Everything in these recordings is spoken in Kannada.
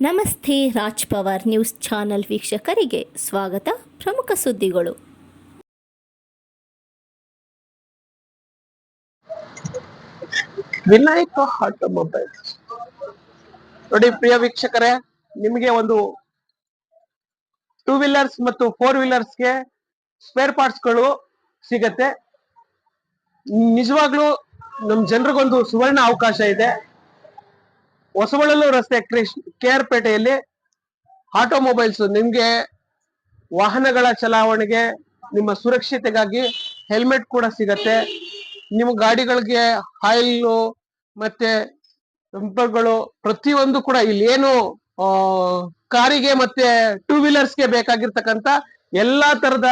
ನಮಸ್ತೆ ರಾಜ್ ಪವರ್ ನ್ಯೂಸ್ ಚಾನೆಲ್ ವೀಕ್ಷಕರಿಗೆ ಸ್ವಾಗತ. ಪ್ರಮುಖ ಸುದ್ದಿಗಳು. ವಿನಾಯಕ ಆಟೋಮೊಬೈಲ್ಸ್ ನೋಡಿ ಪ್ರಿಯ ವೀಕ್ಷಕರೇ, ನಿಮಗೆ ಒಂದು 2 ವೀಲರ್ಸ್ ಮತ್ತು 4 ವೀಲರ್ಸ್ಗೆ ಸ್ಪೇರ್ ಪಾರ್ಟ್ಸ್ಗಳು ಸಿಗತ್ತೆ. ನಿಜವಾಗ್ಲೂ ನಮ್ ಜನರಿಗೊಂದು ಸುವರ್ಣ ಅವಕಾಶ ಇದೆ. ಹೊಸಬಳಲು ರಸ್ತೆ KR ಪೇಟೆಯಲ್ಲಿ ಆಟೋಮೊಬೈಲ್ಸ್ ನಿಮ್ಗೆ ವಾಹನಗಳ ಚಲಾವಣೆಗೆ, ನಿಮ್ಮ ಸುರಕ್ಷತೆಗಾಗಿ ಹೆಲ್ಮೆಟ್ ಕೂಡ ಸಿಗತ್ತೆ. ನಿಮ್ಮ ಗಾಡಿಗಳಿಗೆ ಆಯಿಲ್ ಮತ್ತೆ ಟೆಂಪರ್ಗಳು ಪ್ರತಿಯೊಂದು ಕೂಡ ಇಲ್ಲಿ ಏನು ಕಾರಿಗೆ ಮತ್ತೆ 2 ವೀಲರ್ಸ್ಗೆ ಬೇಕಾಗಿರ್ತಕ್ಕಂತ ಎಲ್ಲಾ ತರದ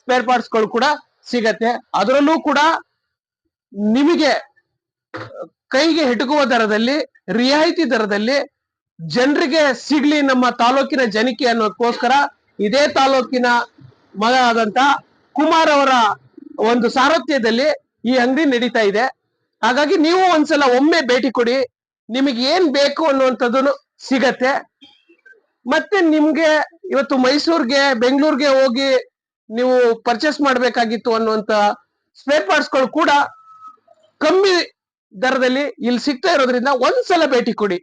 ಸ್ಪೇರ್ ಪಾರ್ಟ್ಸ್ ಗಳು ಕೂಡ ಸಿಗತ್ತೆ. ಅದರಲ್ಲೂ ಕೂಡ ನಿಮಗೆ ಕೈಗೆ ಎಟುಕುವ ದರದಲ್ಲಿ, ರಿಯಾಯಿತಿ ದರದಲ್ಲಿ ಜನರಿಗೆ ಸಿಗ್ಲಿ ನಮ್ಮ ತಾಲೂಕಿನ ಜನಕ್ಕೆ ಅನ್ನೋದಕ್ಕೋಸ್ಕರ ಇದೇ ತಾಲೂಕಿನ ಮಗ ಆದಂತ ಕುಮಾರ್ ಅವರ ಒಂದು ಸಾರಥ್ಯದಲ್ಲಿ ಈ ಅಂಗಡಿ ನಡೀತಾ ಇದೆ. ಹಾಗಾಗಿ ನೀವು ಒಂದ್ಸಲ ಒಮ್ಮೆ ಭೇಟಿ ಕೊಡಿ, ನಿಮಗೆ ಏನ್ ಬೇಕು ಅನ್ನುವಂಥದ್ದು ಸಿಗತ್ತೆ. ಮತ್ತೆ ನಿಮ್ಗೆ ಇವತ್ತು ಮೈಸೂರ್ಗೆ, ಬೆಂಗಳೂರಿಗೆ ಹೋಗಿ ನೀವು ಪರ್ಚೇಸ್ ಮಾಡ್ಬೇಕಾಗಿತ್ತು ಅನ್ನುವಂತ ಸ್ಪೇರ್ ಪಾರ್ಟ್ಸ್ ಗಳು ಕೂಡ ಕಮ್ಮಿ ದರದಲ್ಲಿ ಇಲ್ಲಿ ಸಿಗ್ತಾ ಇರೋದ್ರಿಂದ ಒಂದ್ಸಲ ಭೇಟಿ ಕೊಡಿ,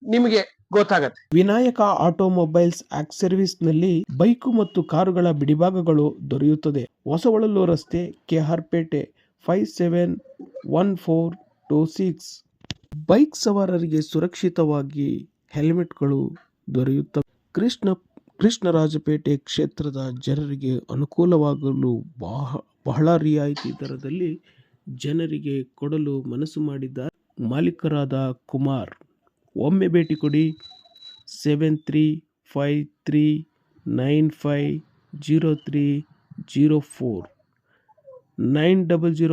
ನಿಮಗೆ ಗೊತ್ತಾಗತ್ತೆ. ವಿನಾಯಕ ಆಟೋಮೊಬೈಲ್ಸ್ ಸರ್ವಿಸ್ ನಲ್ಲಿ ಬೈಕು ಮತ್ತು ಕಾರುಗಳ ಬಿಡಿಭಾಗಗಳು ದೊರೆಯುತ್ತದೆ. ಹೊಸವಳಲು ರಸ್ತೆ, KR ಪೇಟೆ 571426. ಬೈಕ್ ಸವಾರರಿಗೆ ಸುರಕ್ಷಿತವಾಗಿ ಹೆಲ್ಮೆಟ್ಗಳು ದೊರೆಯುತ್ತವೆ. ಕೃಷ್ಣರಾಜಪೇಟೆ ಕ್ಷೇತ್ರದ ಜನರಿಗೆ ಅನುಕೂಲವಾಗಲು ಬಹಳ ರಿಯಾಯಿತಿ ದರದಲ್ಲಿ ಜನರಿಗೆ ಕೊಡಲು ಮನಸ್ಸು ಮಾಡಿದ ಮಾಲೀಕರಾದ ಕುಮಾರ್. ಒಮ್ಮೆ ಭೇಟಿ ಕೊಡಿ. 7353950304 900